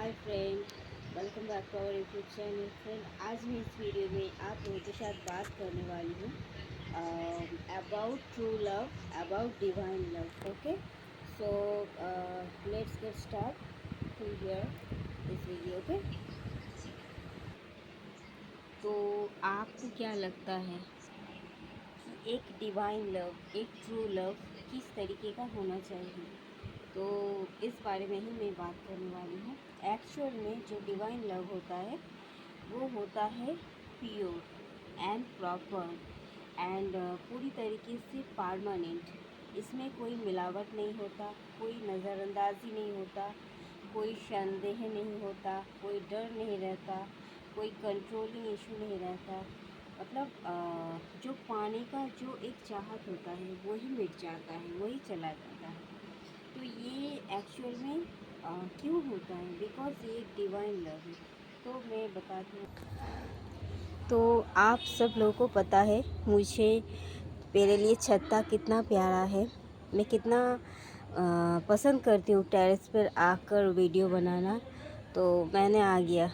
Hi friend, welcome back to our YouTube channel. Friend, आज मैं इस वीडियो में आप लोगों के साथ बात करने वाली हूँ about true love, about divine love. Okay, so let's get start to hear this video. Okay, तो आपको क्या लगता है कि एक डिवाइन लव, एक ट्रू लव किस तरीके का होना चाहिए? तो इस बारे में ही मैं बात करने वाली हूँ। एक्चुअल में जो डिवाइन लव होता है वो होता है प्योर एंड प्रॉपर एंड पूरी तरीके से परमानेंट। इसमें कोई मिलावट नहीं होता, कोई नज़रअंदाजी नहीं होता, कोई संदेह नहीं होता, कोई डर नहीं रहता, कोई कंट्रोलिंग इशू नहीं रहता। मतलब जो पाने का जो एक चाहत होता है वही मिट जाता है, वही चला जाता है। तो ये एक्चुअल में क्यों होता है? बिकॉज ये एक डिवाइन लव है। तो मैं बताती हूँ। तो आप सब लोगों को पता है मुझे मेरे लिए छत्ता कितना प्यारा है, मैं कितना पसंद करती हूँ टेरेस पर आकर वीडियो बनाना। तो मैंने आ गया,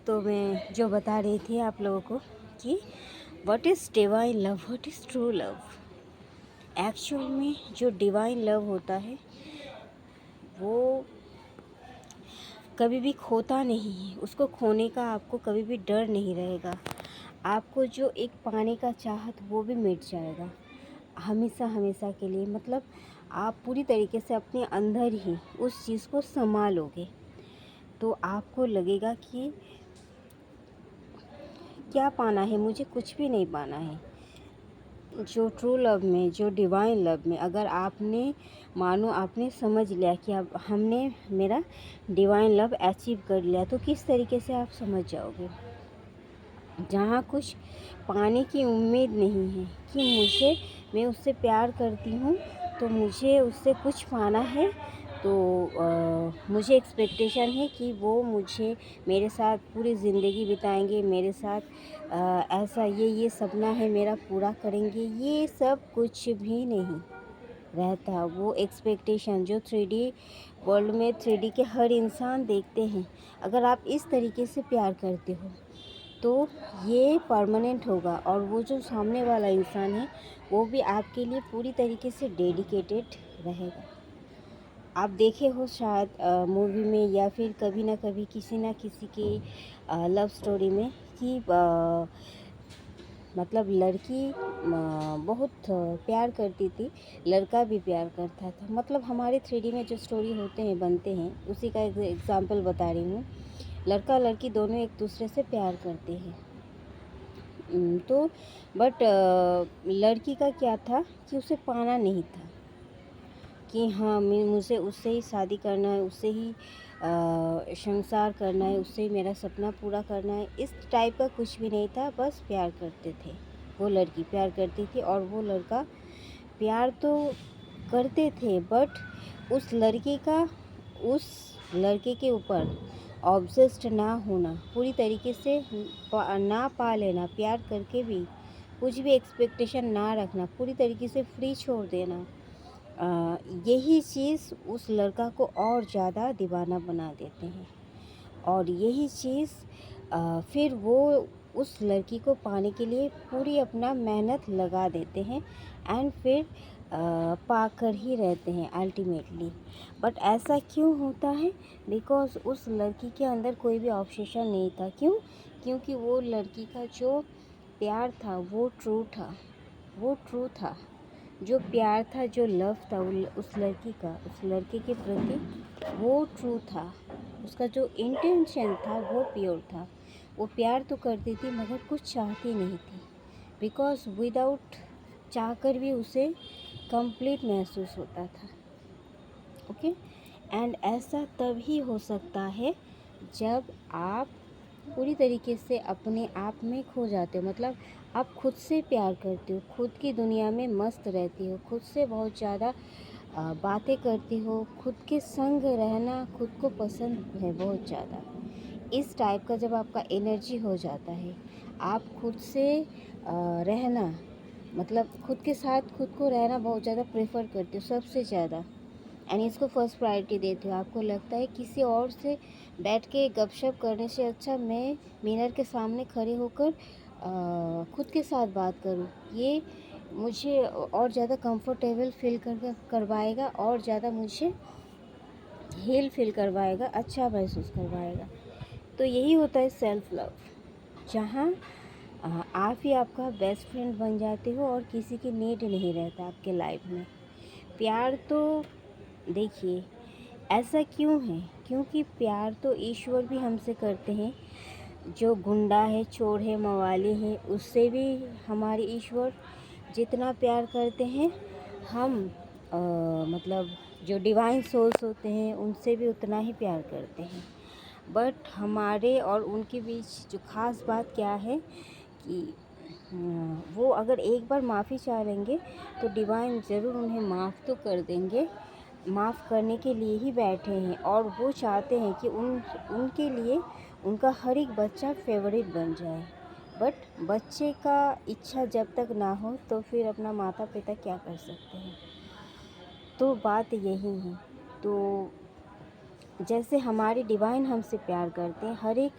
तो मैं जो बता रही थी आप लोगों को कि what is divine love, what is true love. Actual में जो डिवाइन लव होता है वो कभी भी खोता नहीं है, उसको खोने का आपको कभी भी डर नहीं रहेगा। आपको जो एक पाने का चाहत वो भी मिट जाएगा हमेशा हमेशा के लिए। मतलब आप पूरी तरीके से अपने अंदर ही उस चीज़ को संभालोगे, तो आपको लगेगा कि क्या पाना है, मुझे कुछ भी नहीं पाना है। जो ट्रू लव में, जो डिवाइन लव में अगर आपने मानो आपने समझ लिया कि अब हमने मेरा डिवाइन लव अचीव कर लिया, तो किस तरीके से आप समझ जाओगे। जहाँ कुछ पाने की उम्मीद नहीं है कि मैं उससे प्यार करती हूँ तो मुझे उससे कुछ पाना है, तो मुझे एक्सपेक्टेशन है कि वो मुझे मेरे साथ पूरी ज़िंदगी बिताएंगे, मेरे साथ ऐसा ये सपना है मेरा पूरा करेंगे। ये सब कुछ भी नहीं रहता। वो एक्सपेक्टेशन जो 3D वर्ल्ड में 3D के हर इंसान देखते हैं, अगर आप इस तरीके से प्यार करते हो तो ये परमानेंट होगा। और वो जो सामने वाला इंसान है वो भी आपके लिए पूरी तरीके से डेडिकेटेड रहेगा। आप देखे हो शायद मूवी में या फिर कभी ना कभी किसी ना किसी की लव स्टोरी में कि मतलब लड़की बहुत प्यार करती थी, लड़का भी प्यार करता था। मतलब हमारे 3D में जो स्टोरी होते हैं बनते हैं उसी का एक एग्जांपल बता रही हूँ। लड़का लड़की दोनों एक दूसरे से प्यार करते हैं। तो बट लड़की का क्या था कि उसे पाना नहीं था कि हाँ मुझे उससे ही शादी करना है, उससे ही संसार करना है, उससे ही मेरा सपना पूरा करना है। इस टाइप का कुछ भी नहीं था, बस प्यार करते थे। वो लड़की प्यार करती थी और वो लड़का प्यार तो करते थे, बट उस लड़के के ऊपर ऑब्सेस्ड ना होना, पूरी तरीके से ना पा लेना, प्यार करके भी कुछ भी एक्सपेक्टेशन ना रखना, पूरी तरीके से फ्री छोड़ देना। यही चीज़ उस लड़का को और ज़्यादा दीवाना बना देते हैं। और यही चीज़ फिर वो उस लड़की को पाने के लिए पूरी अपना मेहनत लगा देते हैं एंड फिर पाकर ही रहते हैं अल्टीमेटली। बट ऐसा क्यों होता है? बिकॉज़ उस लड़की के अंदर कोई भी ऑब्सेशन नहीं था। क्यों? क्योंकि वो लड़की का जो प्यार था वो ट्रू था, वो ट्रू था। जो प्यार था, जो लव था उस लड़की का उस लड़के के प्रति, वो ट्रू था। उसका जो इंटेंशन था वो प्योर था। वो प्यार तो करती थी मगर कुछ चाहती नहीं थी, बिकॉज़ विदाउट चाहकर भी उसे कंप्लीट महसूस होता था। ओके, एंड ऐसा तभी हो सकता है जब आप पूरी तरीके से अपने आप में खो जाते हो। मतलब आप खुद से प्यार करते हो, खुद की दुनिया में मस्त रहती हो, खुद से बहुत ज़्यादा बातें करती हो, खुद के संग रहना खुद को पसंद है बहुत ज़्यादा। इस टाइप का जब आपका एनर्जी हो जाता है, आप खुद से रहना, मतलब खुद के साथ खुद को रहना बहुत ज़्यादा प्रेफर करते हो सबसे ज़्यादा। एंड इसको फर्स्ट प्रायोरिटी देते हो। आपको लगता है किसी और से बैठ के गपशप करने से अच्छा मैं मिरर के सामने खड़े होकर खुद के साथ बात करूँ, ये मुझे और ज़्यादा कंफर्टेबल फील करवाएगा और ज़्यादा मुझे हील फील करवाएगा, अच्छा महसूस करवाएगा। तो यही होता है सेल्फ लव, जहाँ आप ही आपका बेस्ट फ्रेंड बन जाते हो और किसी की नीड नहीं रहता आपके लाइफ में। प्यार तो देखिए ऐसा क्यों है, क्योंकि प्यार तो ईश्वर भी हमसे करते हैं। जो गुंडा है, चोर है, मवाली है, उससे भी हमारे ईश्वर जितना प्यार करते हैं, हम मतलब जो डिवाइन सोल्स होते हैं उनसे भी उतना ही प्यार करते हैं। बट हमारे और उनके बीच जो ख़ास बात क्या है कि वो अगर एक बार माफ़ी चाह लेंगे तो डिवाइन ज़रूर उन्हें माफ़ तो कर देंगे, माफ़ करने के लिए ही बैठे हैं। और वो चाहते हैं कि उनके लिए उनका हर एक बच्चा फेवरेट बन जाए। बट बच्चे का इच्छा जब तक ना हो तो फिर अपना माता पिता क्या कर सकते हैं। तो बात यही है। तो जैसे हमारे डिवाइन हमसे प्यार करते हैं, हर एक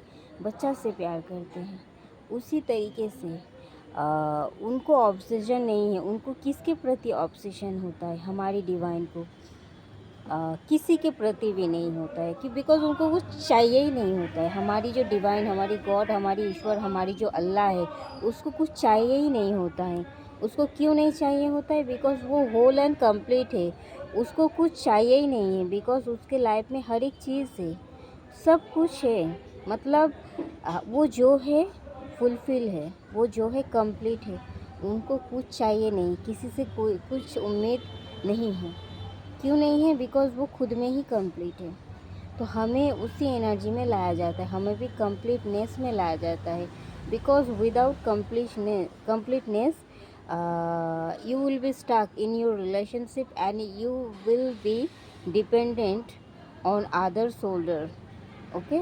बच्चा से प्यार करते हैं, उसी तरीके से उनको ऑब्सेशन नहीं है। उनको किसके प्रति ऑब्सेशन होता है, हमारी डिवाइन को किसी के प्रति भी नहीं होता है, कि बिकॉज़ उनको कुछ चाहिए ही नहीं होता है। हमारी जो डिवाइन, हमारी गॉड, हमारी ईश्वर, हमारी जो अल्लाह है, उसको कुछ चाहिए ही नहीं होता है। उसको क्यों नहीं चाहिए होता है? बिकॉज़ वो होल एंड कंप्लीट है। उसको कुछ चाहिए ही नहीं है, बिकॉज़ उसके लाइफ में हर एक चीज़ है, सब कुछ है। मतलब वो जो है फुलफ़िल है, वो जो है कंप्लीट है। उनको कुछ चाहिए नहीं, किसी से कोई कुछ उम्मीद नहीं है। क्यों नहीं है? बिकॉज़ वो खुद में ही कंप्लीट है। तो हमें उसी एनर्जी में लाया जाता है, हमें भी कंप्लीटनेस में लाया जाता है। Because without completeness you will be stuck in your relationship and you will be dependent on others shoulder, okay,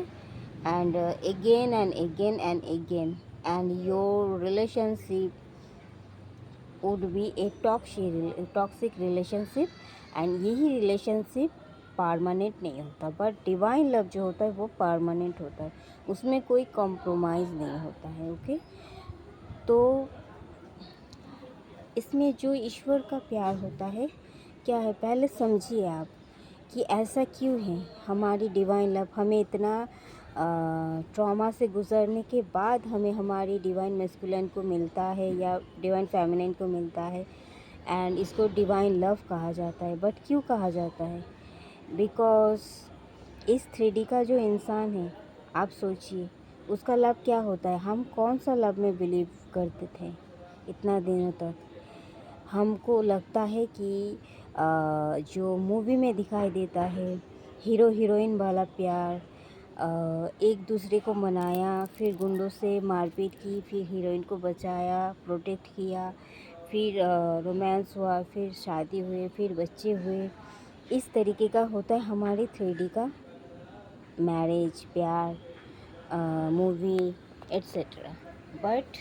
and again and again and again, and your relationship would be a toxic relationship, and यही relationship permanent नहीं होता। But divine love जो होता है वो permanent होता है, उसमें कोई कॉम्प्रोमाइज़ नहीं होता है। ओके, तो इसमें जो ईश्वर का प्यार होता है क्या है, पहले समझिए आप कि ऐसा क्यों है। हमारी डिवाइन लव हमें इतना ट्रॉमा से गुज़रने के बाद हमें हमारी डिवाइन मैस्कुलिन को मिलता है या डिवाइन फेमिनिन को मिलता है, एंड इसको डिवाइन लव कहा जाता है। बट क्यों कहा जाता है? बिकॉज़ इस 3D का जो इंसान है, आप सोचिए उसका लव क्या होता है। हम कौन सा लव में बिलीव करते थे इतना दिनों तक? हमको लगता है कि जो मूवी में दिखाई देता है, हीरो हीरोइन वाला प्यार, एक दूसरे को मनाया, फिर गुंडों से मारपीट की, फिर हीरोइन को बचाया, प्रोटेक्ट किया, फिर रोमांस हुआ, फिर शादी हुए, फिर बच्चे हुए, इस तरीके का होता है हमारी 3D का मैरिज, प्यार, movie etcetera. But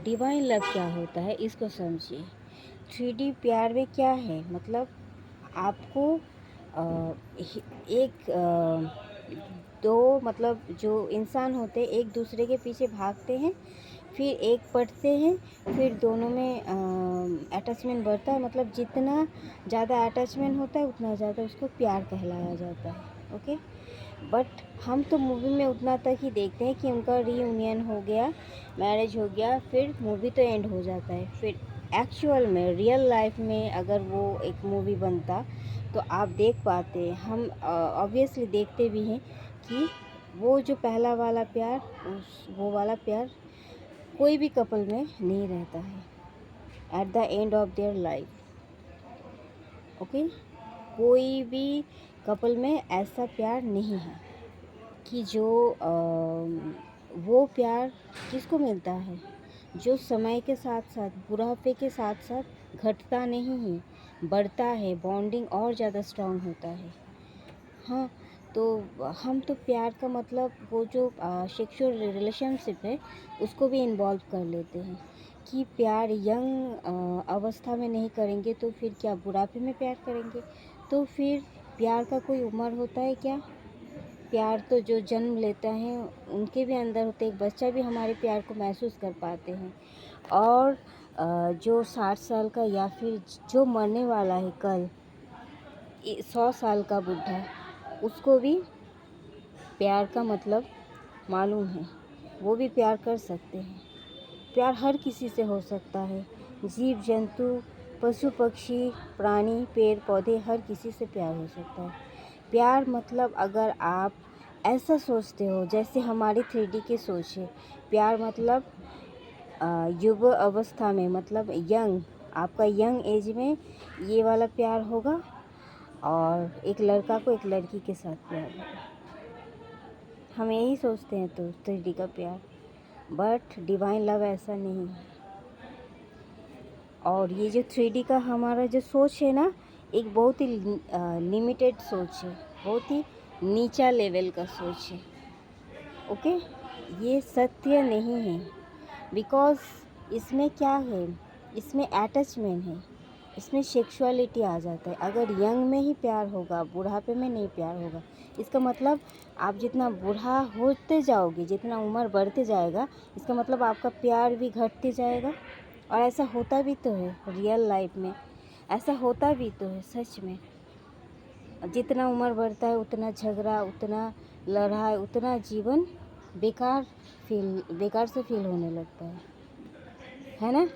divine love क्या होता है, इसको समझिए। 3D प्यार में क्या है, मतलब आपको एक दो, मतलब जो इंसान होते हैं एक दूसरे के पीछे भागते हैं, फिर एक पटते हैं, फिर दोनों में अटैचमेंट बढ़ता है। मतलब जितना ज़्यादा अटैचमेंट होता है उतना ज़्यादा उसको प्यार कहलाया जाता है। ओके, बट हम तो मूवी में उतना तक ही देखते हैं कि उनका रीयूनियन हो गया, मैरिज हो गया, फिर मूवी तो एंड हो जाता है। फिर एक्चुअल में रियल लाइफ में अगर वो एक मूवी बनता तो आप देख पाते, हम ऑब्वियसली देखते भी हैं कि वो जो पहला वाला प्यार, वो वाला प्यार कोई भी कपल में नहीं रहता है at the end of their life. Okay, कोई भी कपल में ऐसा प्यार नहीं है कि जो वो प्यार किसको मिलता है, जो समय के साथ साथ, बुढ़ापे के साथ साथ घटता नहीं है, बढ़ता है, बॉन्डिंग और ज़्यादा स्ट्रांग होता है। हाँ, तो हम तो प्यार का मतलब वो जो सेक्सुअल रिलेशनशिप है उसको भी इन्वॉल्व कर लेते हैं कि प्यार यंग अवस्था में नहीं करेंगे तो फिर क्या बुढ़ापे में प्यार करेंगे? तो फिर प्यार का कोई उम्र होता है क्या? प्यार तो जो जन्म लेता है उनके भी अंदर होते, एक बच्चा भी हमारे प्यार को महसूस कर पाते हैं। और जो 60 साल का या फिर जो मरने वाला है कल 100 साल का बुढ़ा, उसको भी प्यार का मतलब मालूम है, वो भी प्यार कर सकते हैं। प्यार हर किसी से हो सकता है, जीव जंतु, पशु पक्षी, प्राणी, पेड़ पौधे, हर किसी से प्यार हो सकता है। प्यार मतलब अगर आप ऐसा सोचते हो जैसे हमारी 3D की सोच है, प्यार मतलब युवा अवस्था में, मतलब यंग, आपका यंग एज में ये वाला प्यार होगा, और एक लड़का को एक लड़की के साथ प्यार होगा। हम यही सोचते हैं तो 3D का प्यार, बट डिवाइन लव ऐसा नहीं है। और ये जो 3D का हमारा जो सोच है ना, एक बहुत ही लिमिटेड सोच है, बहुत ही नीचा लेवल का सोच है। ओके, ये सत्य नहीं है, बिकॉज़ इसमें क्या है, इसमें अटैचमेंट है, इसमें सेक्सुअलिटी आ जाता है। अगर यंग में ही प्यार होगा, बुढ़ापे में नहीं प्यार होगा, इसका मतलब आप जितना बूढ़ा होते जाओगे, जितना उम्र बढ़ते जाएगा, इसका मतलब आपका प्यार भी घटते जाएगा। और ऐसा होता भी तो है रियल लाइफ में, ऐसा होता भी तो है सच में। जितना उम्र बढ़ता है उतना झगड़ा, उतना लड़ाई, उतना जीवन बेकार से फील होने लगता है ना?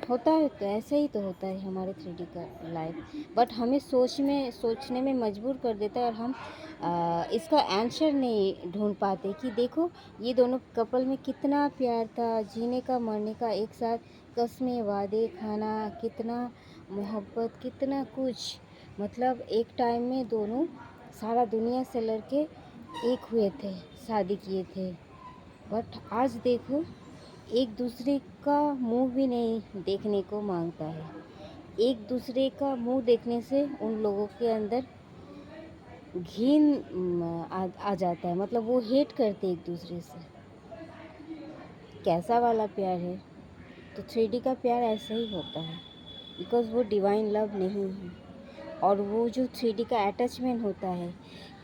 होता है तो ऐसे ही तो होता है हमारे 3D का लाइफ, बट हमें सोचने में मजबूर कर देता है, और हम इसका आंसर नहीं ढूंढ पाते कि देखो ये दोनों कपल में कितना प्यार था, जीने का मरने का एक साथ, कस्में, वादे, खाना, कितना मोहब्बत, कितना कुछ, मतलब एक टाइम में दोनों सारा दुनिया से लड़के एक हुए थे, शादी किए थे। बट आज देखो एक दूसरे का मुंह भी नहीं देखने को मांगता है। एक दूसरे का मुंह देखने से उन लोगों के अंदर घिन आ जाता है, मतलब वो हेट करते एक दूसरे से। कैसा वाला प्यार है? तो 3D का प्यार ऐसा ही होता है, बिकॉज़ वो डिवाइन लव नहीं है। और वो जो 3D का अटैचमेंट होता है,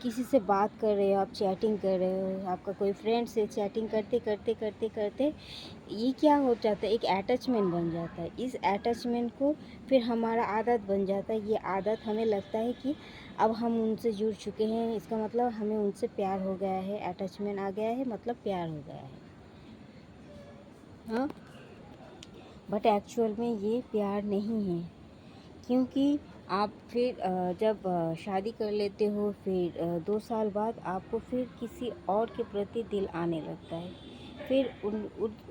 किसी से बात कर रहे हो, आप चैटिंग कर रहे हो, आपका कोई फ्रेंड से चैटिंग करते करते करते करते ये क्या हो जाता है, एक अटैचमेंट बन जाता है। इस अटैचमेंट को फिर हमारा आदत बन जाता है। ये आदत हमें लगता है कि अब हम उनसे जुड़ चुके हैं, इसका मतलब हमें उनसे प्यार हो गया है, अटैचमेंट आ गया है, मतलब प्यार हो गया है। हाँ, बट एक्चुअल में ये प्यार नहीं है, क्योंकि आप फिर जब शादी कर लेते हो, फिर 2 साल बाद आपको फिर किसी और के प्रति दिल आने लगता है, फिर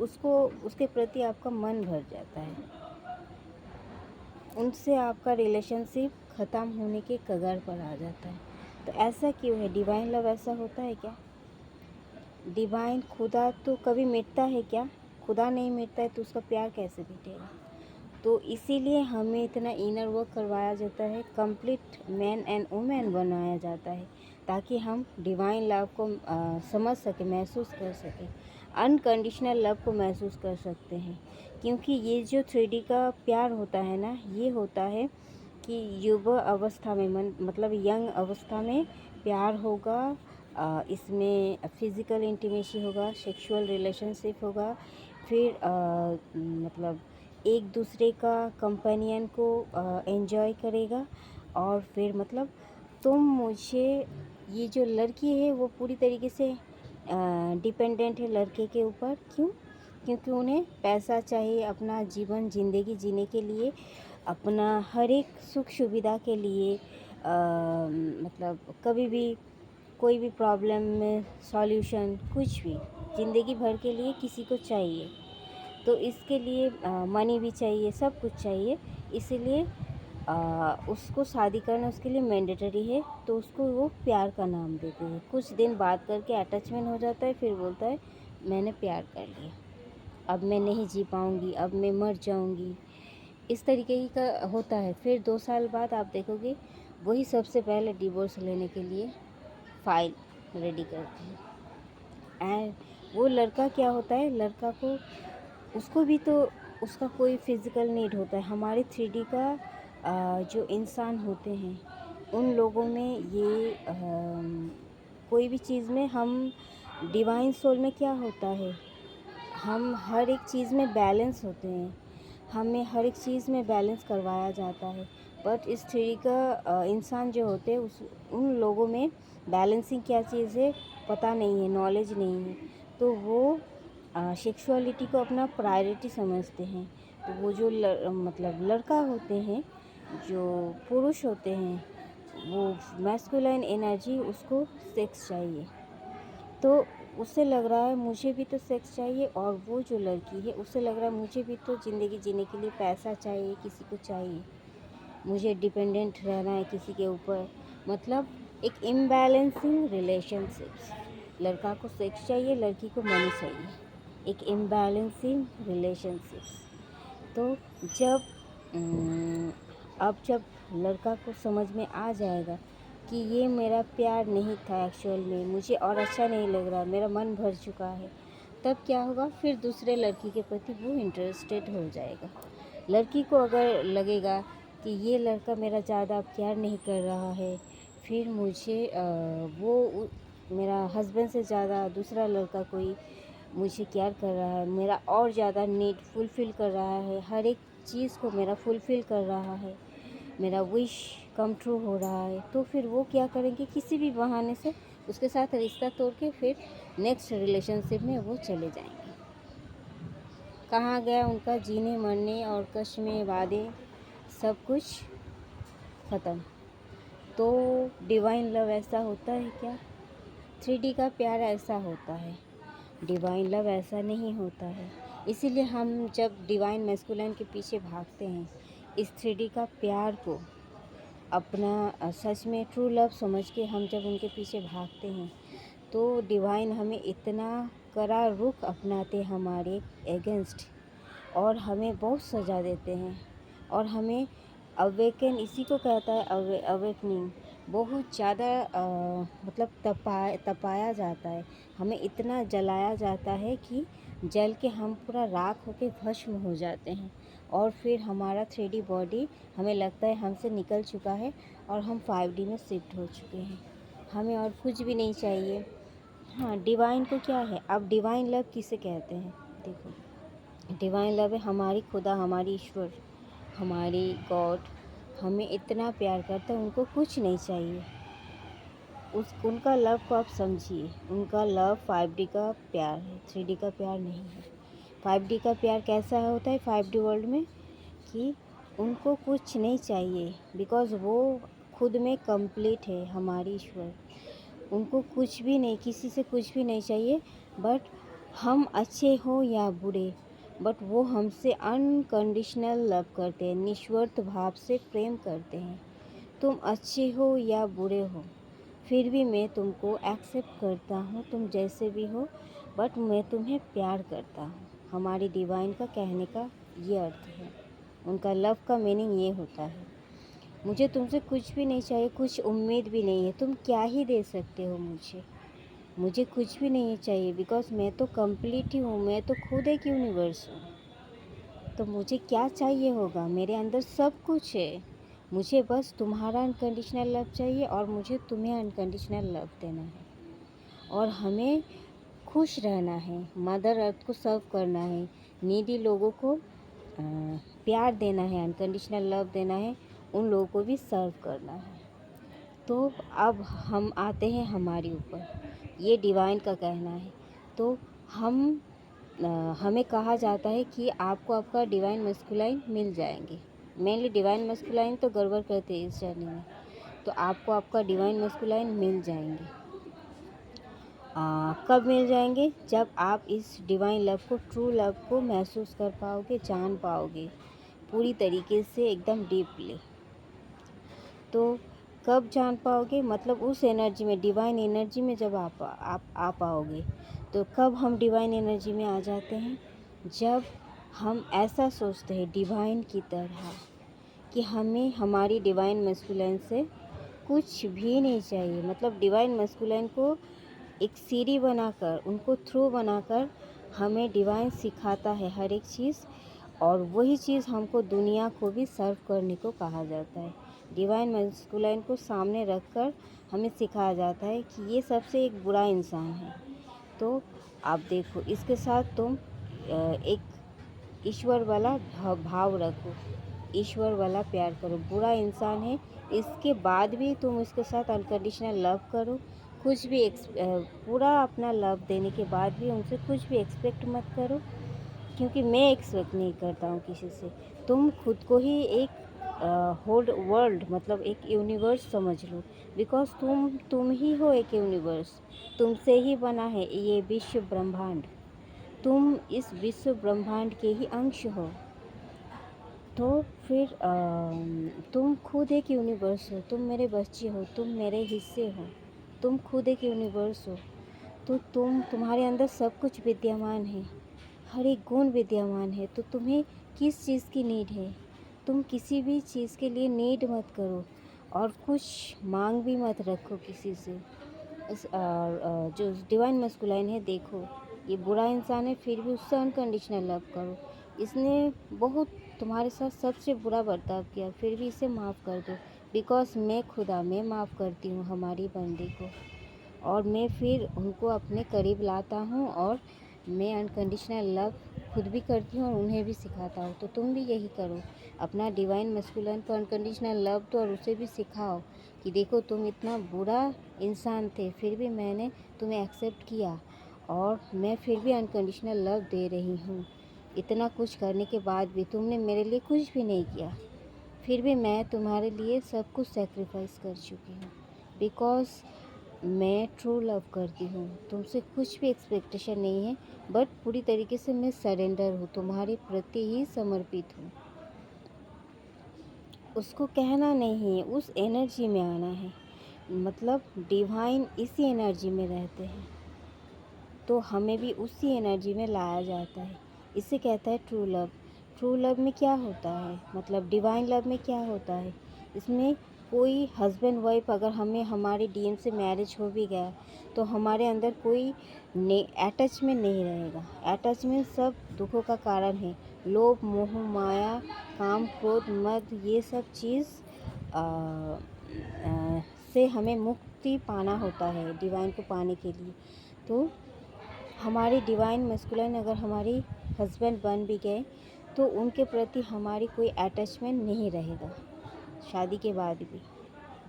उसको, उसके प्रति आपका मन भर जाता है, उनसे आपका रिलेशनशिप ख़त्म होने के कगार पर आ जाता है। तो ऐसा क्यों है? डिवाइन लव ऐसा होता है क्या? डिवाइन खुदा तो कभी मिटता है क्या? खुदा नहीं मिटता है तो उसका प्यार कैसे मिटेगा? तो इसीलिए हमें इतना इनर वर्क करवाया जाता है, कंप्लीट मैन एंड वुमेन बनाया जाता है, ताकि हम डिवाइन लव को समझ सकें, महसूस कर सकें, अनकंडीशनल लव को महसूस कर सकते हैं। क्योंकि ये जो 3D का प्यार होता है ना, ये होता है कि युवा अवस्था में, मतलब यंग अवस्था में प्यार होगा, इसमें फिज़िकल इंटीमेसी होगा, सेक्सुअल रिलेशनशिप होगा, फिर मतलब एक दूसरे का कंपेनियन को एंजॉय करेगा, और फिर मतलब तुम मुझे, ये जो लड़की है वो पूरी तरीके से डिपेंडेंट है लड़के के ऊपर। क्यों? क्योंकि उन्हें पैसा चाहिए अपना जीवन ज़िंदगी जीने के लिए, अपना हर एक सुख सुविधा के लिए, मतलब कभी भी कोई भी प्रॉब्लम में सॉल्यूशन, कुछ भी ज़िंदगी भर के लिए किसी को चाहिए, तो इसके लिए मनी भी चाहिए, सब कुछ चाहिए। इसीलिए उसको शादी करना उसके लिए मैंडेटरी है, तो उसको वो प्यार का नाम देते हैं। कुछ दिन बात करके अटैचमेंट हो जाता है, फिर बोलता है मैंने प्यार कर लिया, अब मैं नहीं जी पाऊँगी, अब मैं मर जाऊँगी, इस तरीके की का होता है। फिर 2 साल बाद आप देखोगे वही सबसे पहले डिवोर्स लेने के लिए फाइल रेडी करते हैं। एंड वो लड़का क्या होता है, लड़का को, उसको भी तो उसका कोई फिज़िकल नीड होता है। हमारे 3D का जो इंसान होते हैं उन लोगों में ये कोई भी चीज़ में हम डिवाइन सोल में क्या होता है, हम हर एक चीज़ में बैलेंस होते हैं, हमें हर एक चीज़ में बैलेंस करवाया जाता है। बट इस 3D का इंसान जो होते हैं उन लोगों में बैलेंसिंग क्या चीज़ है पता नहीं है, नॉलेज नहीं है। तो वो सेक्सुअलिटी को अपना प्रायोरिटी समझते हैं। तो वो जो मतलब लड़का होते हैं, जो पुरुष होते हैं, वो मैस्कुलाइन एनर्जी उसको सेक्स चाहिए। तो उसे लग रहा है मुझे भी तो सेक्स चाहिए, और वो जो लड़की है उसे लग रहा है मुझे भी तो ज़िंदगी जीने के लिए पैसा चाहिए, किसी को चाहिए, मुझे डिपेंडेंट रहना है किसी के ऊपर। मतलब एक इम्बैलेंसिंग रिलेशनशिप्स, लड़का को सेक्स चाहिए, लड़की को मनी चाहिए, एक इम्बैलेंसिंग रिलेशनशिप्स। तो जब अब जब लड़का को समझ में आ जाएगा कि ये मेरा प्यार नहीं था एक्चुअल में, मुझे और अच्छा नहीं लग रहा, मेरा मन भर चुका है, तब क्या होगा, फिर दूसरे लड़की के प्रति वो इंटरेस्टेड हो जाएगा। लड़की को अगर लगेगा कि ये लड़का मेरा ज़्यादा प्यार नहीं कर रहा है, फिर मुझे मेरा हस्बैंड से ज़्यादा दूसरा लड़का कोई मुझे केयर कर रहा है, मेरा और ज़्यादा नीड फुलफ़िल कर रहा है, हर एक चीज़ को मेरा फुलफ़िल कर रहा है, मेरा विश कम ट्रू हो रहा है, तो फिर वो क्या करेंगे, किसी भी बहाने से उसके साथ रिश्ता तोड़ के फिर नेक्स्ट रिलेशनशिप में वो चले जाएंगे। कहाँ गया उनका जीने मरने और कष्ट में वादे, सब कुछ ख़त्म। तो डिवाइन लव ऐसा होता है क्या? 3D का प्यार ऐसा होता है, डिवाइन लव ऐसा नहीं होता है। इसीलिए हम जब डिवाइन मैस्कुलाइन के पीछे भागते हैं, इस 3D का प्यार को अपना सच में ट्रू लव समझ के हम जब उनके पीछे भागते हैं, तो डिवाइन हमें इतना कड़ा रुख अपनाते हमारे एगेंस्ट, और हमें बहुत सज़ा देते हैं, और हमें अवेकन, इसी को कहता है अवेकनिंग, बहुत ज़्यादा मतलब तपाया जाता है, हमें इतना जलाया जाता है कि जल के हम पूरा राख होके भस्म हो जाते हैं, और फिर हमारा 3D बॉडी हमें लगता है हमसे निकल चुका है और हम 5D में शिफ्ट हो चुके हैं, हमें और कुछ भी नहीं चाहिए। हाँ, डिवाइन को क्या है, अब डिवाइन लव किसे कहते हैं? देखो, डिवाइन लव है हमारी खुदा, हमारी ईश्वर, हमारी गॉड हमें इतना प्यार करता है, उनको कुछ नहीं चाहिए। उनका लव को आप समझिए, उनका लव 5D का प्यार है, 3D का प्यार नहीं है। 5D का प्यार कैसा होता है 5D वर्ल्ड में, कि उनको कुछ नहीं चाहिए, बिकॉज़ वो खुद में कंप्लीट है, हमारी ईश्वर। उनको कुछ भी नहीं, किसी से कुछ भी नहीं चाहिए, बट हम अच्छे हों या बुरे, बट वो हमसे अनकंडीशनल लव करते हैं, निस्वार्थ भाव से प्रेम करते हैं। तुम अच्छे हो या बुरे हो, फिर भी मैं तुमको एक्सेप्ट करता हूँ, तुम जैसे भी हो, बट मैं तुम्हें प्यार करता हूँ। हमारी डिवाइन का कहने का ये अर्थ है, उनका लव का मीनिंग ये होता है। मुझे तुमसे कुछ भी नहीं चाहिए, कुछ उम्मीद भी नहीं है, तुम क्या ही दे सकते हो मुझे कुछ भी नहीं चाहिए, बिकॉज़ मैं तो कंप्लीट ही हूँ, मैं तो खुद एक यूनिवर्स हूँ। तो मुझे क्या चाहिए होगा, मेरे अंदर सब कुछ है, मुझे बस तुम्हारा अनकंडीशनल लव चाहिए, और मुझे तुम्हें अनकंडीशनल लव देना है, और हमें खुश रहना है, मदर अर्थ को सर्व करना है, नीडी लोगों को प्यार देना है, अनकंडीशनल लव देना है, उन लोगों को भी सर्व करना है। तो अब हम आते हैं हमारे ऊपर, ये डिवाइन का कहना है। तो हमें कहा जाता है कि आपको आपका डिवाइन मस्कुलाइन मिल जाएंगे। मेनली डिवाइन मस्कुलाइन तो गड़बड़ करते हैं इस जर्नी में, तो आपको आपका डिवाइन मस्कुलाइन मिल जाएंगे। कब मिल जाएंगे? जब आप इस डिवाइन लव को, ट्रू लव को महसूस कर पाओगे, जान पाओगे पूरी तरीके से, एकदम डीपली। तो कब जान पाओगे, मतलब उस एनर्जी में, डिवाइन एनर्जी में जब आप आ पाओगे। तो कब हम डिवाइन एनर्जी में आ जाते हैं? जब हम ऐसा सोचते हैं डिवाइन की तरह कि हमें हमारी डिवाइन मस्कुलाइन से कुछ भी नहीं चाहिए। मतलब डिवाइन मस्कुलाइन को एक सीढ़ी बनाकर, उनको थ्रू बनाकर हमें डिवाइन सिखाता है हर एक चीज़, और वही चीज़ हमको दुनिया को भी सर्व करने को कहा जाता है। डिवाइन मैस्कुलाइन को सामने रखकर हमें सिखाया जाता है कि ये सबसे एक बुरा इंसान है। तो आप देखो, इसके साथ तुम एक ईश्वर वाला भाव रखो, ईश्वर वाला प्यार करो। बुरा इंसान है, इसके बाद भी तुम उसके साथ अनकंडीशनल लव करो। कुछ भी पूरा अपना लव देने के बाद भी उनसे कुछ भी एक्सपेक्ट मत करो, क्योंकि मैं एक्सपेक्ट नहीं करता हूँ किसी से। तुम खुद को ही एक होल वर्ल्ड मतलब एक यूनिवर्स समझ लो, बिकॉज तुम ही हो एक यूनिवर्स। तुमसे ही बना है ये विश्व ब्रह्मांड। तुम इस विश्व ब्रह्मांड के ही अंश हो। तो फिर तुम खुद एक यूनिवर्स हो, तुम मेरे बच्चे हो, तुम मेरे हिस्से हो, तुम खुद एक यूनिवर्स हो। तो तुम्हारे अंदर सब कुछ विद्यमान है, हर एक गुण विद्यमान है। तो तुम्हें किस चीज़ की नीड है? तुम किसी भी चीज़ के लिए नीड मत करो और कुछ मांग भी मत रखो किसी से। जो डिवाइन मैस्कुलाइन है, देखो ये बुरा इंसान है, फिर भी उससे अनकंडीशनल लव करो। इसने बहुत तुम्हारे साथ सबसे बुरा बर्ताव किया, फिर भी इसे माफ़ कर दो, बिकॉज मैं माफ़ करती हूँ हमारी बंदी को, और मैं फिर उनको अपने करीब लाता हूँ, और मैं अनकंडीशनल लव खुद भी करती हूँ और उन्हें भी सिखाता हूँ। तो तुम भी यही करो, अपना डिवाइन मैस्कुलाइन को अनकंडीशनल लव दो और उसे भी सिखाओ कि देखो तुम इतना बुरा इंसान थे, फिर भी मैंने तुम्हें एक्सेप्ट किया और मैं फिर भी अनकंडीशनल लव दे रही हूँ। इतना कुछ करने के बाद भी तुमने मेरे लिए कुछ भी नहीं किया, फिर भी मैं तुम्हारे लिए सब कुछ सेक्रीफाइस कर चुकी हूँ, बिकॉज़ मैं ट्रू लव करती हूँ। तुमसे कुछ भी एक्सपेक्टेशन नहीं है, बट पूरी तरीके से मैं सरेंडर हूँ, तुम्हारे प्रति ही समर्पित हूँ। उसको कहना नहीं है, उस एनर्जी में आना है। मतलब डिवाइन इसी एनर्जी में रहते हैं, तो हमें भी उसी एनर्जी में लाया जाता है। इसे कहता है ट्रू लव। ट्रू लव में क्या होता है, मतलब डिवाइन लव में क्या होता है, इसमें कोई हस्बैंड वाइफ अगर हमें हमारे डीएम से मैरिज हो भी गया तो हमारे अंदर कोई अटैचमेंट नहीं रहेगा। अटैचमेंट सब दुखों का कारण है। लोभ, मोह, माया, काम, क्रोध, मद, ये सब चीज़ से हमें मुक्ति पाना होता है डिवाइन को पाने के लिए। तो हमारी डिवाइन मैस्कुलाइन अगर हमारी हस्बैंड बन भी गए तो उनके प्रति हमारी कोई अटैचमेंट नहीं रहेगा शादी के बाद भी।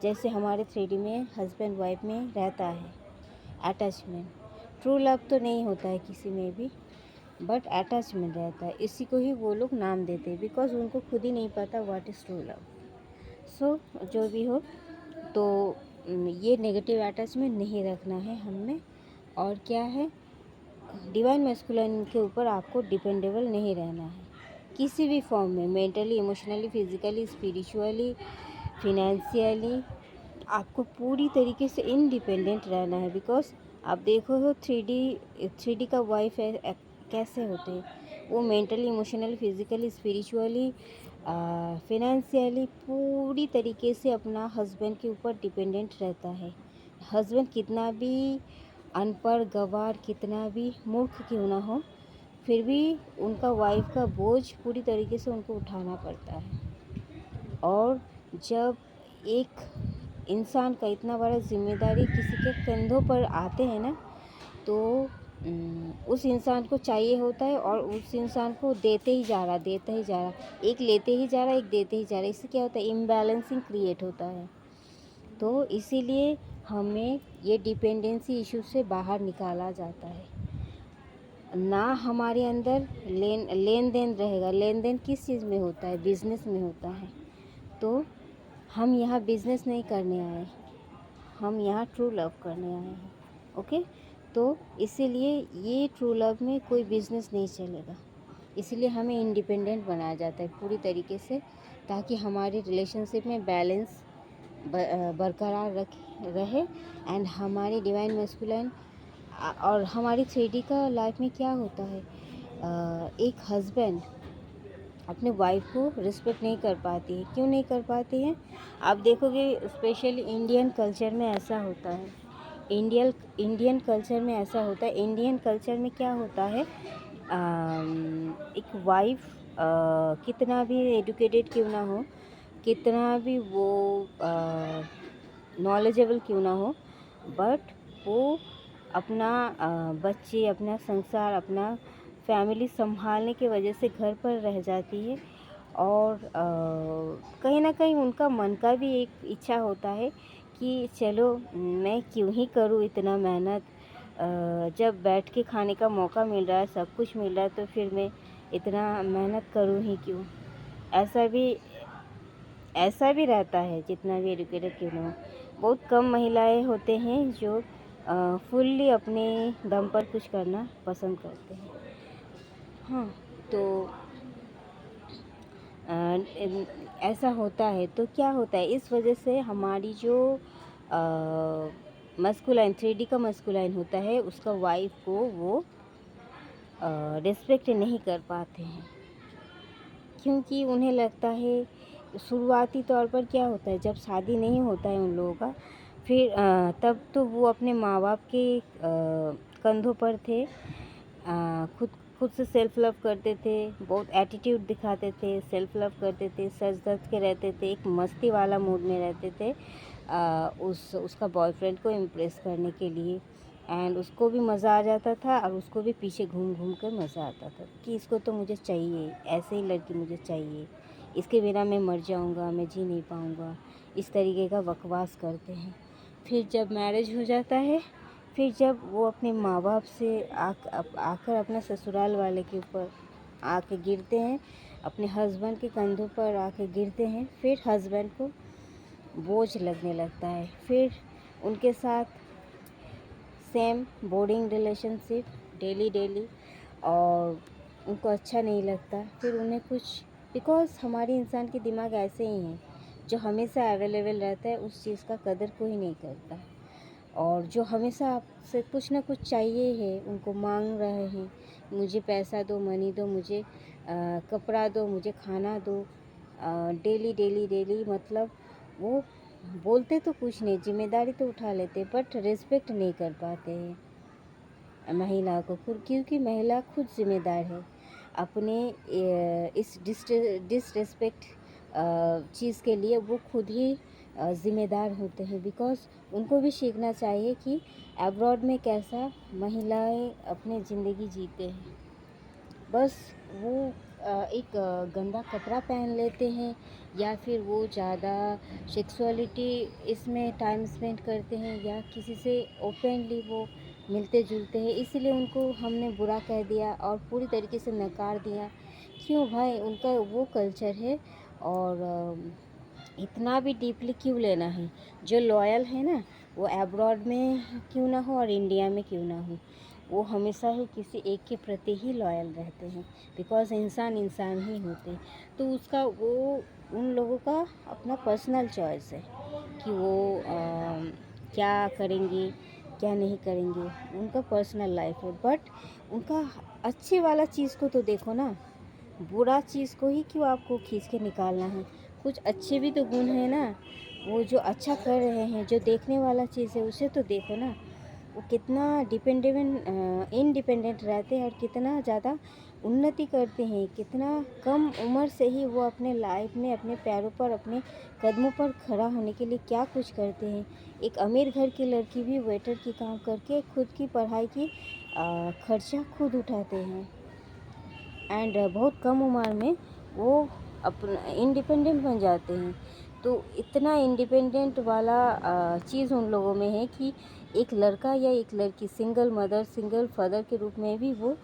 जैसे हमारे 3D में हस्बैंड वाइफ में रहता है अटैचमेंट, ट्रू लव तो नहीं होता है किसी में भी, बट अटैचमेंट रहता है। इसी को ही वो लोग नाम देते हैं, बिकॉज उनको खुद ही नहीं पता व्हाट इज़ ट्रू लव। सो जो भी हो, तो ये नेगेटिव अटैचमेंट नहीं रखना है हमें। और क्या है, डिवाइन मैस्कुलाइन के ऊपर आपको डिपेंडेबल नहीं रहना है किसी भी फॉर्म में, mentally, emotionally, physically, spiritually, financially. आपको पूरी तरीके से इंडिपेंडेंट रहना है, बिकॉज आप देखो हो 3D का वाइफ है कैसे होते हैं, वो mentally, emotionally, physically, spiritually, financially पूरी तरीके से अपना हस्बैंड के ऊपर डिपेंडेंट रहता है। हस्बैंड कितना भी अनपढ़, गंवार, कितना भी मूर्ख क्यों ना हो, फिर भी उनका वाइफ का बोझ पूरी तरीके से उनको उठाना पड़ता है। और जब एक इंसान का इतना बड़ा जिम्मेदारी किसी के कंधों पर आते हैं ना, तो उस इंसान को चाहिए होता है और उस इंसान को देते ही जा रहा, एक लेते ही जा रहा, एक देते ही जा रहा। इससे क्या होता है, इम्बैलेंसिंग क्रिएट होता है। तो इसीलिए हमें ये डिपेंडेंसी इशू से बाहर निकाला जाता है। ना हमारे अंदर लेन देन रहेगा। लेन देन किस चीज़ में होता है, बिजनेस में होता है। तो हम यहाँ बिजनेस नहीं करने आए, हम यहाँ ट्रू लव करने आए हैं। ओके, तो इसीलिए ये ट्रू लव में कोई बिजनेस नहीं चलेगा। इसीलिए हमें इंडिपेंडेंट बनाया जाता है पूरी तरीके से, ताकि हमारे रिलेशनशिप में बैलेंस बरकरार रहे। एंड हमारी डिवाइन मैस्कुलाइन और हमारी 3D का लाइफ में क्या होता है, एक हस्बैंड अपने वाइफ को रिस्पेक्ट नहीं कर पाती है। क्यों नहीं कर पाती है, आप देखोगे स्पेशली इंडियन कल्चर में ऐसा होता है। इंडियन कल्चर में क्या होता है, एक वाइफ कितना भी एजुकेटेड क्यों ना हो, कितना भी वो नॉलेजेबल क्यों ना हो, बट वो अपना बच्चे, अपना संसार, अपना फैमिली संभालने की वजह से घर पर रह जाती है। और कहीं न कहीं उनका मन का भी एक इच्छा होता है कि चलो मैं क्यों ही करूँ इतना मेहनत, जब बैठ के खाने का मौका मिल रहा है, सब कुछ मिल रहा है, तो फिर मैं इतना मेहनत करूँ ही क्यों? ऐसा भी ऐसा भी रहता है, जितना भी एजुकेटेड क्यों ना हो। बहुत कम महिलाएँ होते हैं जो फुल्ली अपने दम पर कुछ करना पसंद करते हैं। हाँ, तो ऐसा होता है तो क्या होता है, इस वजह से हमारी जो मस्कुलाइन 3D का मस्कुलाइन होता है, उसका वाइफ को वो रिस्पेक्ट नहीं कर पाते हैं, क्योंकि उन्हें लगता है शुरुआती तौर पर क्या होता है, जब शादी नहीं होता है उन लोगों का, फिर तब तो वो अपने माँ बाप के कंधों पर थे, खुद खुद से सेल्फ लव करते थे, बहुत एटीट्यूड दिखाते थे, सेल्फ लव करते थे, सज धज के रहते थे, एक मस्ती वाला मूड में रहते थे, उसका बॉयफ्रेंड को इम्प्रेस करने के लिए। एंड उसको भी मज़ा आ जाता था और उसको भी पीछे घूम घूम कर मज़ा आता था कि इसको तो मुझे चाहिए, ऐसे ही लड़की मुझे चाहिए, इसके बिना मैं मर जाऊँगा, मैं जी नहीं पाऊँगा, इस तरीके का बकवास करते हैं। फिर जब मैरिज हो जाता है, फिर जब वो अपने माँ बाप से आकर अपने ससुराल वाले के ऊपर आके गिरते हैं, अपने हस्बैंड के कंधों पर आके गिरते हैं, फिर हस्बैंड को बोझ लगने लगता है, फिर उनके साथ same boarding relationship daily daily, और उनको अच्छा नहीं लगता। फिर उन्हें कुछ, बिकॉज़ हमारे इंसान के दिमाग ऐसे ही हैं, जो हमेशा अवेलेबल रहता है उस चीज़ का कदर कोई नहीं करता, और जो हमेशा आपसे कुछ ना कुछ चाहिए है, उनको मांग रहे हैं, मुझे पैसा दो, मनी दो, मुझे कपड़ा दो, मुझे खाना दो, डेली डेली डेली, मतलब वो बोलते तो कुछ नहीं, जिम्मेदारी तो उठा लेते, बट रिस्पेक्ट नहीं कर पाते हैं महिला को खुद, क्योंकि महिला खुद जिम्मेदार है अपने इस डिसरिस्पेक्ट चीज़ के लिए, वो खुद ही ज़िम्मेदार होते हैं। बिकॉज़ उनको भी सीखना चाहिए कि अब्रॉड में कैसा महिलाएं अपनी ज़िंदगी जीते हैं। बस वो एक गंदा कपड़ा पहन लेते हैं, या फिर वो ज़्यादा सेक्सुअलिटी इसमें टाइम स्पेंड करते हैं, या किसी से ओपनली वो मिलते जुलते हैं, इसीलिए उनको हमने बुरा कह दिया और पूरी तरीके से नकार दिया। क्यों भाई, उनका वो कल्चर है, और इतना भी डीपली क्यों लेना है? जो लॉयल है ना, वो अब्रॉड में क्यों ना हो और इंडिया में क्यों ना हो, वो हमेशा ही किसी एक के प्रति ही लॉयल रहते हैं, बिकॉज़ इंसान इंसान ही होते हैं। तो उसका वो, उन लोगों का अपना पर्सनल चॉइस है कि वो क्या करेंगे, क्या नहीं करेंगे, उनका पर्सनल लाइफ है। बट उनका अच्छे वाला चीज़ को तो देखो ना, बुरा चीज़ को ही क्यों आपको खींच के निकालना है? कुछ अच्छे भी तो गुण हैं ना, वो जो अच्छा कर रहे हैं, जो देखने वाला चीज़ है उसे तो देखो ना। वो कितना इंडिपेंडेंट रहते हैं और कितना ज़्यादा उन्नति करते हैं, कितना कम उम्र से ही वो अपने लाइफ में अपने पैरों पर, अपने कदमों पर खड़ा होने के लिए क्या कुछ करते हैं। एक अमीर घर की लड़की भी वेटर की काम करके खुद की पढ़ाई की खर्चा खुद उठाते हैं, एंड बहुत कम उम्र में वो अपना इंडिपेंडेंट बन जाते हैं। तो इतना इंडिपेंडेंट वाला चीज़ उन लोगों में है कि एक लड़का या एक लड़की सिंगल मदर, सिंगल फादर के रूप में भी वो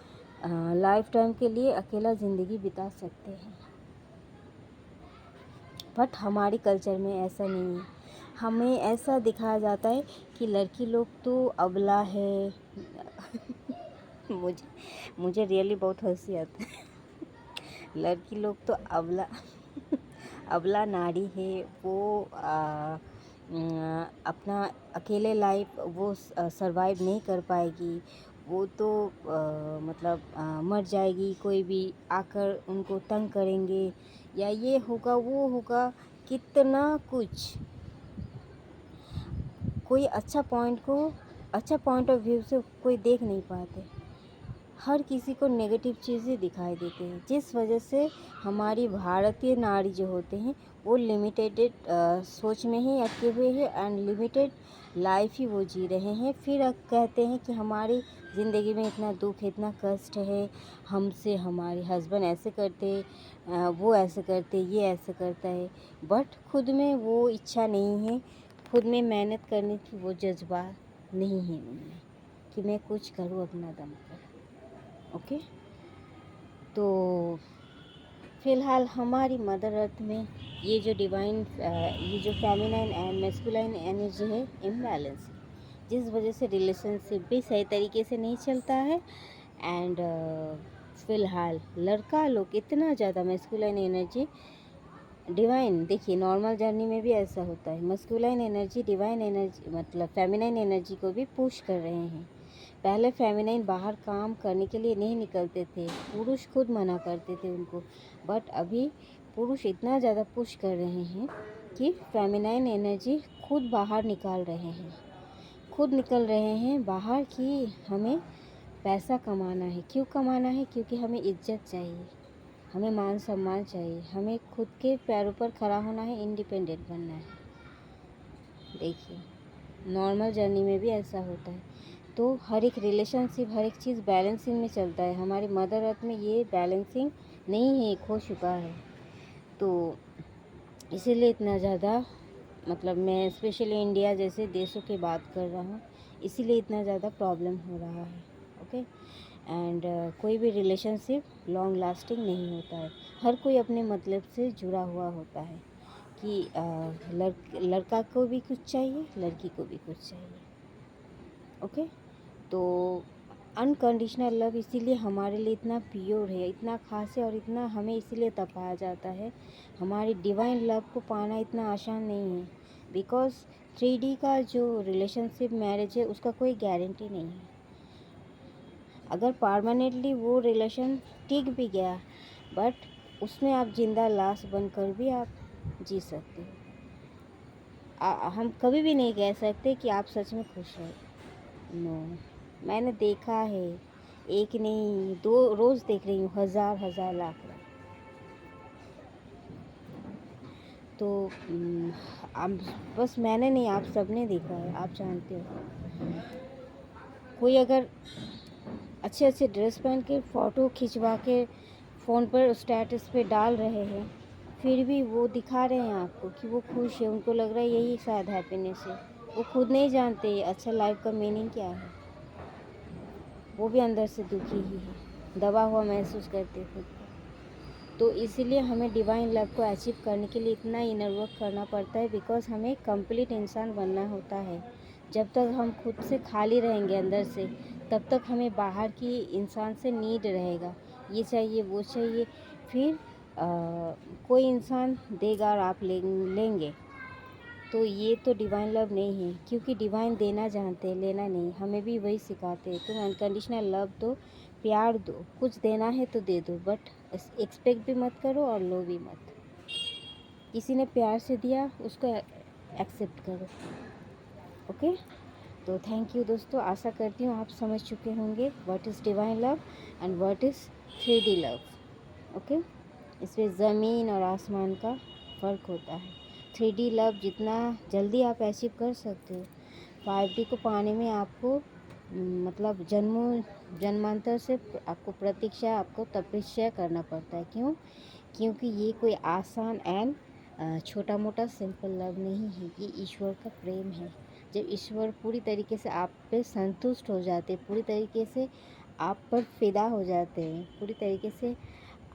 लाइफ टाइम के लिए अकेला ज़िंदगी बिता सकते हैं। बट हमारे कल्चर में ऐसा नहीं है, हमें ऐसा दिखाया जाता है कि लड़की लोग तो अबला है। मुझे मुझे रियली बहुत हंसी आता है। लड़की लोग तो अबला अबला नारी है, वो अपना अकेले लाइफ वो सरवाइव नहीं कर पाएगी, वो तो मतलब मर जाएगी, कोई भी आकर उनको तंग करेंगे, या ये होगा वो होगा, कितना कुछ, कोई अच्छा पॉइंट ऑफ व्यू से कोई देख नहीं पाते। हर किसी को नेगेटिव चीज़ें दिखाई देते हैं, जिस वजह से हमारी भारतीय नारी जो होते हैं वो लिमिटेड सोच में ही अटके हुए हैं एंड लिमिटेड लाइफ ही वो जी रहे हैं। फिर अब कहते हैं कि हमारी ज़िंदगी में इतना दुख है, इतना कष्ट है, हमसे हमारे हस्बैंड ऐसे करते, वो ऐसे करते, ये ऐसे करता है, बट खुद में वो इच्छा नहीं है, खुद में मेहनत करने की वो जज्बा नहीं है उनमें कि मैं कुछ करूँ अपना दम पर। ओके, तो फ़िलहाल हमारी मदर अर्थ में ये जो डिवाइन ये जो फेमिनाइन एंड मैस्कुलाइन एनर्जी है इम्बैलेंस है, जिस वजह से रिलेशनशिप भी सही तरीके से नहीं चलता है। एंड फ़िलहाल लड़का लोग इतना ज़्यादा मैस्कुलाइन एनर्जी डिवाइन, देखिए नॉर्मल जर्नी में भी ऐसा होता है, मस्कुलाइन एनर्जी डिवाइन एनर्जी मतलब फेमिनाइन एनर्जी को भी पुश कर रहे हैं। पहले फेमिनाइन बाहर काम करने के लिए नहीं निकलते थे, पुरुष खुद मना करते थे उनको, बट अभी पुरुष इतना ज़्यादा पुश कर रहे हैं कि फेमिनाइन एनर्जी खुद बाहर निकाल रहे हैं, खुद निकल रहे हैं बाहर कि हमें पैसा कमाना है। क्यों कमाना है? क्योंकि हमें इज्जत चाहिए, हमें मान सम्मान चाहिए, हमें खुद के पैरों पर खड़ा होना है, इंडिपेंडेंट बनना है। देखिए नॉर्मल जर्नी में भी ऐसा होता है, तो हर एक रिलेशनशिप हर एक चीज़ बैलेंसिंग में चलता है। हमारी मदर अर्थ में ये बैलेंसिंग नहीं है, खो चुका है, तो इसीलिए इतना ज़्यादा मतलब मैं स्पेशली इंडिया जैसे देशों की बात कर रहा हूँ, इसीलिए इतना ज़्यादा प्रॉब्लम हो रहा है। ओके, एंड कोई भी रिलेशनशिप लॉन्ग लास्टिंग नहीं होता है, हर कोई अपने मतलब से जुड़ा हुआ होता है कि लड़का को भी कुछ चाहिए, लड़की को भी कुछ चाहिए। ओके, तो अनकंडीशनल लव इसीलिए हमारे लिए इतना प्योर है, इतना खास है और इतना हमें इसीलिए तपाया जाता है। हमारी डिवाइन लव को पाना इतना आसान नहीं है, बिकॉज 3D का जो रिलेशनशिप मैरिज है उसका कोई गारंटी नहीं है। अगर परमानेंटली वो रिलेशन टिक भी गया, बट उसमें आप जिंदा लाश बनकर भी आप जी सकते हो। हम कभी भी नहीं कह सकते कि आप सच में खुश हो। नो, मैंने देखा है, एक नहीं दो, रोज़ देख रही हूँ, हज़ार हज़ार लाख लाख। तो आप बस मैंने नहीं, आप सबने देखा है, आप जानते हो। कोई अगर अच्छे अच्छे ड्रेस पहन के फ़ोटो खिंचवा के फ़ोन पर स्टेटस पे डाल रहे हैं, फिर भी वो दिखा रहे हैं आपको कि वो खुश है, उनको लग रहा है यही शायद हैप्पीनेस है। वो खुद नहीं जानते अच्छा लाइफ का मीनिंग क्या है, वो भी अंदर से दुखी ही है, दबा हुआ महसूस करते खुद को। तो इसीलिए हमें डिवाइन लव को अचीव करने के लिए इतना इनर वर्क करना पड़ता है, बिकॉज हमें कंप्लीट इंसान बनना होता है। जब तक हम खुद से खाली रहेंगे अंदर से, तब तक हमें बाहर की इंसान से नीड रहेगा, ये चाहिए वो चाहिए, फिर कोई इंसान देगा और आप लेंगे, तो ये तो डिवाइन लव नहीं है। क्योंकि डिवाइन देना जानते हैं, लेना नहीं। हमें भी वही सिखाते हैं, तुम अनकंडीशनल लव दो, प्यार दो, कुछ देना है तो दे दो, बट एक्सपेक्ट भी मत करो और लो भी मत। किसी ने प्यार से दिया, उसको एक्सेप्ट करो। ओके, तो थैंक यू दोस्तों, आशा करती हूँ आप समझ चुके होंगे what is divine love and what is 3D love. Okay, इसमें ज़मीन और आसमान का फ़र्क होता है। 3D लव जितना जल्दी आप अचीव कर सकते हो, 5D को पाने में आपको मतलब जन्मांतर से आपको प्रतीक्षा, आपको तपस्या करना पड़ता है। क्यों? क्योंकि ये कोई आसान एंड छोटा मोटा सिंपल लव नहीं है, ये ईश्वर का प्रेम है। जब ईश्वर पूरी तरीके से आप पे संतुष्ट हो जाते, पूरी तरीके से आप पर फिदा हो जाते हैं, पूरी तरीके से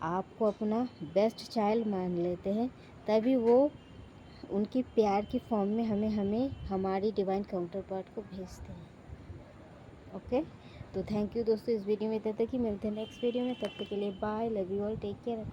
आपको अपना बेस्ट चाइल्ड मान लेते हैं, तभी वो उनकी प्यार की फॉर्म में हमें हमारी डिवाइन काउंटर पार्ट को भेजते हैं। ओके, तो थैंक यू दोस्तों, इस वीडियो में इतना तक ही। मिलते हैं नेक्स्ट वीडियो में, तब तक के लिए bye, love you all, take care.